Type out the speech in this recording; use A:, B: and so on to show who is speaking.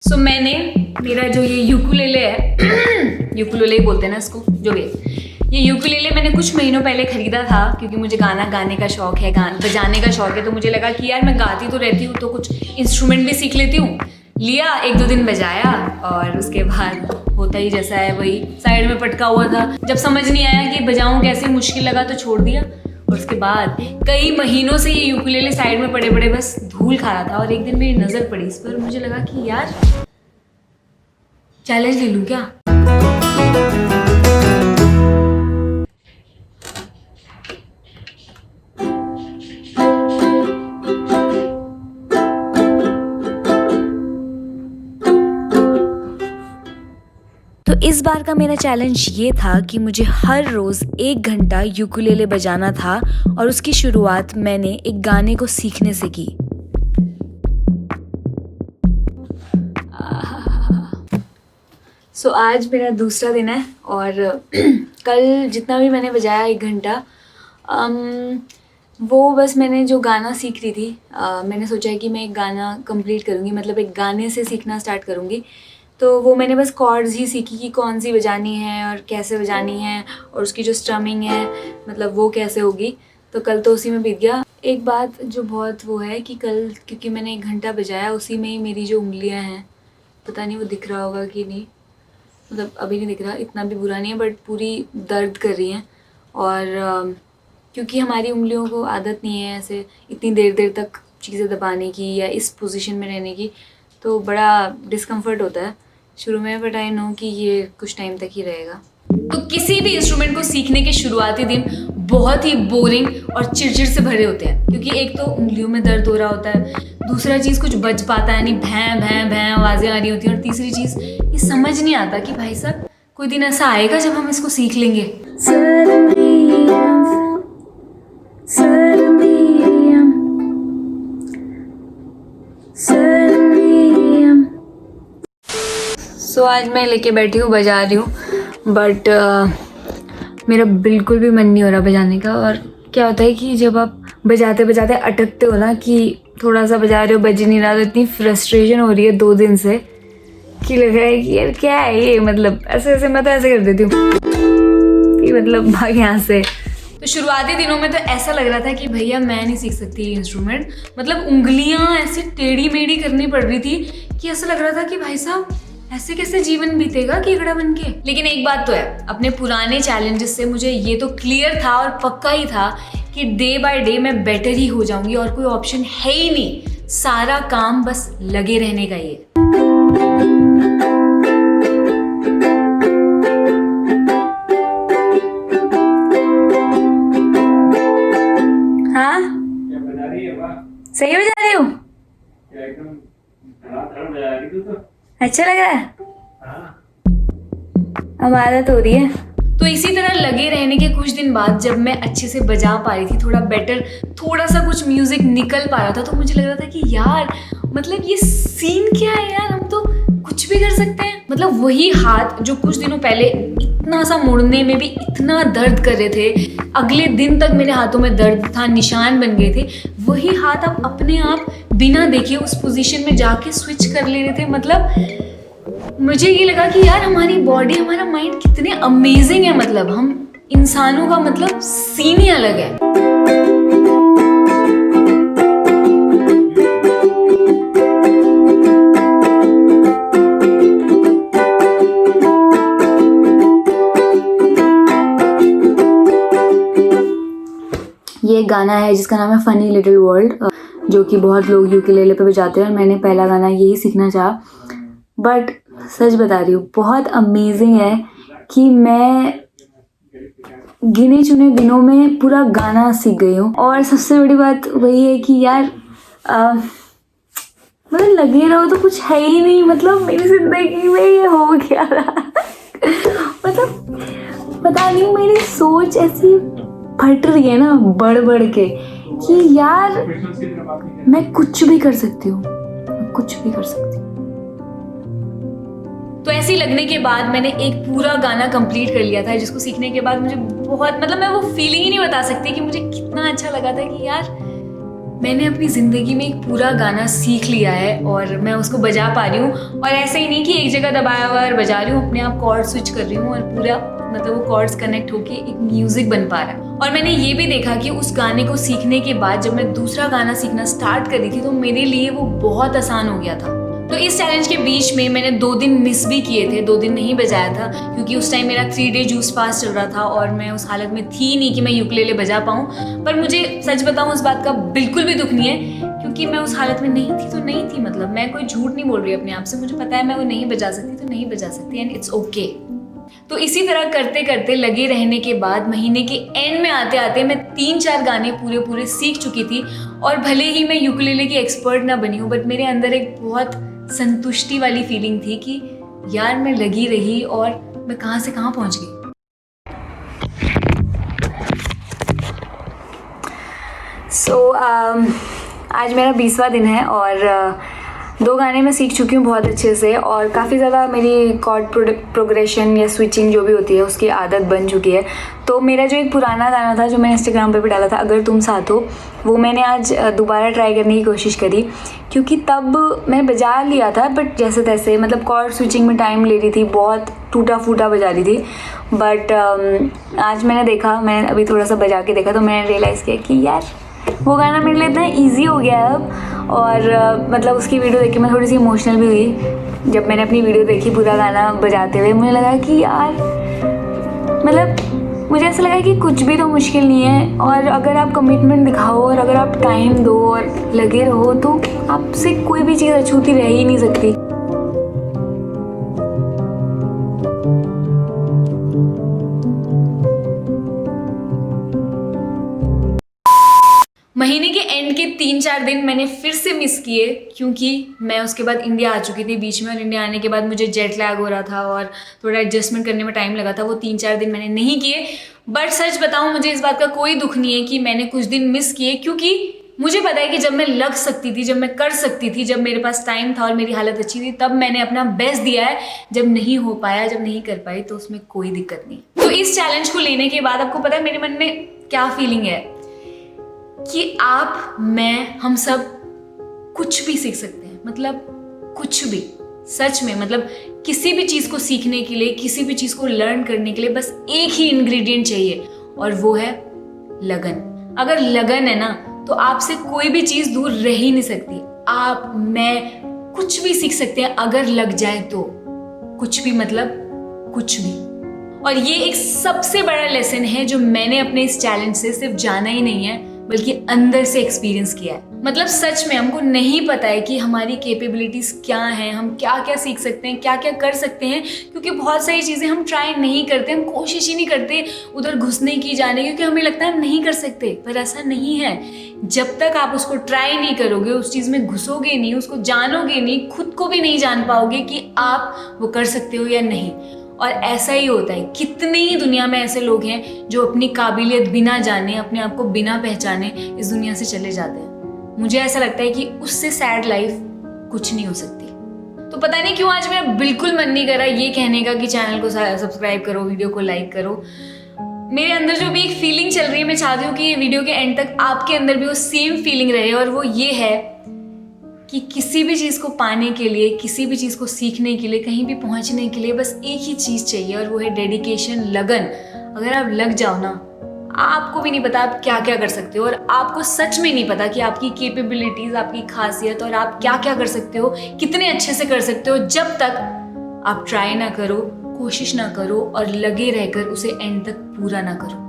A: मैंने मेरा जो ये यूकुलेले है यूकुलेले ही बोलते हैं ना इसको, जो भी ये यूकुलेले मैंने कुछ महीनों पहले ख़रीदा था क्योंकि मुझे गाना गाने का शौक़ है, बजाने का शौक़ है। तो मुझे लगा कि यार मैं गाती तो रहती हूँ तो कुछ इंस्ट्रूमेंट भी सीख लेती हूँ। लिया, एक दो दिन बजाया और उसके बाद होता ही जैसा है वही साइड में पटका हुआ था। जब समझ नहीं आया कि बजाऊँ कैसे, मुश्किल लगा तो छोड़ दिया। और उसके बाद कई महीनों से ये यूकुलेले साइड में पड़े पड़े बस धूल खा रहा था और एक दिन मेरी नज़र पड़ी इस पर। मुझे लगा कि यार चैलेंज ले लूँ क्या। तो इस बार का मेरा चैलेंज ये था कि मुझे हर रोज़ 1 घंटा यूकुलेले बजाना था और उसकी शुरुआत मैंने एक गाने को सीखने से की। आज मेरा दूसरा दिन है और कल जितना भी मैंने बजाया 1 घंटा, वो बस मैंने जो गाना सीख रही थी, मैंने सोचा है कि मैं एक गाना कंप्लीट करूँगी, मतलब एक गाने से सीखना स्टार्ट करूँगी। तो वो मैंने बस कॉर्ड्स ही सीखी कि कौन सी बजानी है और कैसे बजानी है और उसकी जो स्ट्रमिंग है मतलब वो कैसे होगी। तो कल तो उसी में बीत गया। एक बात जो बहुत वो है कि कल क्योंकि मैंने 1 घंटा बजाया, उसी में ही मेरी जो उंगलियां हैं, पता नहीं वो दिख रहा होगा कि नहीं, मतलब अभी नहीं दिख रहा, इतना भी बुरा नहीं है, बट पूरी दर्द कर रही हैं। और क्योंकि हमारी उंगलियों को आदत नहीं है ऐसे इतनी देर देर तक चीज़ें दबाने की या इस पोजीशन में रहने की, तो बड़ा डिस्कम्फर्ट होता है शुरू में, बट आई नो कि ये कुछ टाइम तक ही रहेगा। तो किसी भी इंस्ट्रूमेंट को सीखने के शुरुआती दिन बहुत ही बोरिंग और चिड़चिड़ से भरे होते हैं, क्योंकि एक तो उंगलियों में दर्द हो रहा होता है, दूसरा चीज़ कुछ बज पाता है नहीं, भैं भैं भैं आवाज़ें आ रही होती हैं, और तीसरी चीज़ ये समझ नहीं आता कि भाई साहब कोई दिन ऐसा आएगा जब हम इसको सीख लेंगे। आज मैं लेके बैठी हूँ, बजा रही हूँ, बट मेरा बिल्कुल भी मन नहीं हो रहा बजाने का। और क्या होता है कि जब आप बजाते बजाते अटकते हो ना, कि थोड़ा सा बजा रहे हो बज नहीं रहा, तो इतनी फ्रस्ट्रेशन हो रही है 2 दिन से कि लग रहा है कि यार क्या है ये, मतलब ऐसे मैं तो ऐसे कर देती हूँ कि मतलब भाग यहाँ से। तो शुरुआती दिनों में तो ऐसा लग रहा था कि भैया मैं नहीं सीख सकती ये इंस्ट्रूमेंट, मतलब उंगलियाँ ऐसे टेढ़ी मेढ़ी करनी पड़ रही थी कि ऐसा लग रहा था कि भाई साहब ऐसे कैसे जीवन बीतेगा कीकड़ा बन के। लेकिन एक बात तो है, अपने पुराने चैलेंजेस से मुझे ये तो क्लियर था और पक्का ही था कि डे बाय डे मैं बेटर ही हो जाऊंगी और कोई ऑप्शन है ही नहीं, सारा काम बस लगे रहने का ही है। हाँ सही बजा रही हूँ, अच्छा लग रहा है, अब आदत हो रही है। तो इसी तरह लगे रहने के कुछ दिन बाद जब मैं अच्छे से बजा पा रही थी, थोड़ा बेटर, थोड़ा सा कुछ म्यूजिक निकल पा रहा था, तो मुझे लग रहा था कि यार मतलब ये सीन क्या है यार, हम तो कुछ भी कर सकते हैं। मतलब वही हाथ जो कुछ दिनों पहले इतना सा मुड़ने में भी इतना दर्द कर रहे थे, अगले दिन तक मेरे हाथों में दर्द था, निशान बन गए थे, वही हाथ अब अपने आप बिना देखे उस पोजीशन में जाके स्विच कर ले रहे थे। मतलब मुझे ये लगा कि यार हमारी बॉडी, हमारा माइंड कितने अमेजिंग है, मतलब हम इंसानों का मतलब सीन ही अलग है। ये गाना है जिसका नाम है फनी लिटिल वर्ल्ड, जो कि बहुत लोग यूकुलेले पे बजाते हैं और मैंने पहला गाना यही सीखना चाहा। बट सच बता रही हूँ, बहुत अमेजिंग है कि मैं गिने चुने दिनों में पूरा गाना सीख गई हूँ। और सबसे बड़ी बात वही है कि यार मतलब लगे रहो तो कुछ है ही नहीं, मतलब मेरी जिंदगी में ये हो गया रहा मतलब पता नहीं, मेरी सोच ऐसी फट रही है ना बढ़ बढ़ के कि यार मैं कुछ भी कर सकती हूँ, कुछ भी कर सकती हूँ। तो ऐसे लगने के बाद मैंने एक पूरा गाना कंप्लीट कर लिया था, जिसको सीखने के बाद मुझे बहुत, मतलब मैं वो फीलिंग ही नहीं बता सकती कि मुझे कितना अच्छा लगा था कि यार मैंने अपनी ज़िंदगी में एक पूरा गाना सीख लिया है और मैं उसको बजा पा रही हूँ। और ऐसे ही नहीं कि एक जगह दबाया हुआ और बजा रही हूँ, अपने आप कॉर्ड स्विच कर रही हूँ और पूरा मतलब वो कॉर्ड्स कनेक्ट होके एक म्यूजिक बन पा रहा है। और मैंने ये भी देखा कि उस गाने को सीखने के बाद जब मैं दूसरा गाना सीखना स्टार्ट कर रही थी तो मेरे लिए वो बहुत आसान हो गया था। तो इस चैलेंज के बीच में मैंने 2 दिन मिस भी किए थे, 2 दिन नहीं बजाया था क्योंकि उस टाइम मेरा 3 डे जूस फास्ट चल रहा था और मैं उस हालत में थी नहीं कि मैं यूकेलेले बजा पाऊँ। पर मुझे सच बताऊँ उस बात का बिल्कुल भी दुख नहीं है क्योंकि मैं उस हालत में नहीं थी तो नहीं थी। मतलब मैं कोई झूठ नहीं बोल रही अपने आप से, मुझे पता है मैं वो नहीं बजा सकती तो नहीं बजा सकती एंड इट्स ओके। तो इसी तरह करते करते लगे रहने के बाद महीने के एंड में आते आते मैं 3-4 गाने पूरे सीख चुकी थी। और भले ही मैं यूकेलेले की एक्सपर्ट ना बनी हूँ बट मेरे अंदर एक बहुत संतुष्टि वाली फीलिंग थी कि यार मैं लगी रही और मैं कहाँ से कहाँ पहुँच गई। आज मेरा 20वां दिन है और 2 गाने मैं सीख चुकी हूँ बहुत अच्छे से और काफ़ी ज़्यादा मेरी कॉर्ड प्रोग्रेशन या स्विचिंग जो भी होती है उसकी आदत बन चुकी है। तो मेरा जो एक पुराना गाना था जो मैंने इंस्टाग्राम पे भी डाला था, अगर तुम साथ हो, वो मैंने आज दोबारा ट्राई करने की कोशिश करी क्योंकि तब मैं बजा लिया था बट जैसे तैसे, मतलब कॉर्ड स्विचिंग में टाइम ले रही थी, बहुत टूटा फूटा बजा रही थी। बट आज मैंने देखा, मैं अभी थोड़ा सा बजा के देखा तो मैंने रियलाइज़ किया कि यार वो गाना मेरे लिए इतना ईजी हो गया है अब। और मतलब उसकी वीडियो देख के मैं थोड़ी सी इमोशनल भी हुई। जब मैंने अपनी वीडियो देखी पूरा गाना बजाते हुए, मुझे लगा कि यार मतलब मुझे ऐसा लगा कि कुछ भी तो मुश्किल नहीं है और अगर आप कमिटमेंट दिखाओ और अगर आप टाइम दो और लगे रहो तो आपसे कोई भी चीज़ अछूती रह ही नहीं सकती। महीने के एंड के 3-4 दिन मैंने फिर से मिस किए क्योंकि मैं उसके बाद इंडिया आ चुकी थी बीच में और इंडिया आने के बाद मुझे जेट लैग हो रहा था और थोड़ा एडजस्टमेंट करने में टाइम लगा था। वो 3-4 दिन मैंने नहीं किए। बट सच बताऊं मुझे इस बात का कोई दुख नहीं है कि मैंने कुछ दिन मिस किए क्योंकि मुझे पता है कि जब मैं लग सकती थी, जब मैं कर सकती थी, जब मेरे पास टाइम था और मेरी हालत अच्छी थी तब मैंने अपना बेस्ट दिया है। जब नहीं हो पाया, जब नहीं कर पाई तो उसमें कोई दिक्कत नहीं। तो इस चैलेंज को लेने के बाद आपको पता है मेरे मन में क्या फीलिंग है कि आप, मैं, हम सब कुछ भी सीख सकते हैं। मतलब कुछ भी, सच में। मतलब किसी भी चीज़ को सीखने के लिए, किसी भी चीज़ को लर्न करने के लिए बस एक ही इंग्रेडिएंट चाहिए और वो है लगन। अगर लगन है ना तो आपसे कोई भी चीज़ दूर रह ही नहीं सकती। आप, मैं कुछ भी सीख सकते हैं अगर लग जाए तो। कुछ भी मतलब कुछ भी। और ये एक सबसे बड़ा लेसन है जो मैंने अपने इस चैलेंज से सिर्फ जाना ही नहीं है बल्कि अंदर से एक्सपीरियंस किया है। मतलब सच में हमको नहीं पता है कि हमारी कैपेबिलिटीज क्या हैं, हम क्या क्या सीख सकते हैं, क्या क्या कर सकते हैं, क्योंकि बहुत सारी चीज़ें हम ट्राई नहीं करते, हम कोशिश ही नहीं करते उधर घुसने की, जाने, क्योंकि हमें लगता है हम नहीं कर सकते। पर ऐसा नहीं है। जब तक आप उसको ट्राई नहीं करोगे, उस चीज़ में घुसोगे नहीं, उसको जानोगे नहीं, खुद को भी नहीं जान पाओगे कि आप वो कर सकते हो या नहीं। और ऐसा ही होता है। कितने ही दुनिया में ऐसे लोग हैं जो अपनी काबिलियत बिना जाने, अपने आप को बिना पहचाने इस दुनिया से चले जाते हैं। मुझे ऐसा लगता है कि उससे सैड लाइफ कुछ नहीं हो सकती। तो पता नहीं क्यों आज मेरा बिल्कुल मन नहीं कर रहा ये कहने का कि चैनल को सब्सक्राइब करो, वीडियो को लाइक करो। मेरे अंदर जो भी एक फीलिंग चल रही है, मैं चाहती हूँ कि ये वीडियो के एंड तक आपके अंदर भी वो सेम फीलिंग रहे। और वो ये है कि किसी भी चीज़ को पाने के लिए, किसी भी चीज़ को सीखने के लिए, कहीं भी पहुंचने के लिए बस एक ही चीज़ चाहिए और वो है डेडिकेशन, लगन। अगर आप लग जाओ ना, आपको भी नहीं पता आप क्या क्या कर सकते हो और आपको सच में नहीं पता कि आपकी कैपेबिलिटीज, आपकी खासियत और आप क्या क्या कर सकते हो, कितने अच्छे से कर सकते हो, जब तक आप ट्राई ना करो, कोशिश ना करो और लगे रहकर उसे एंड तक पूरा ना करो।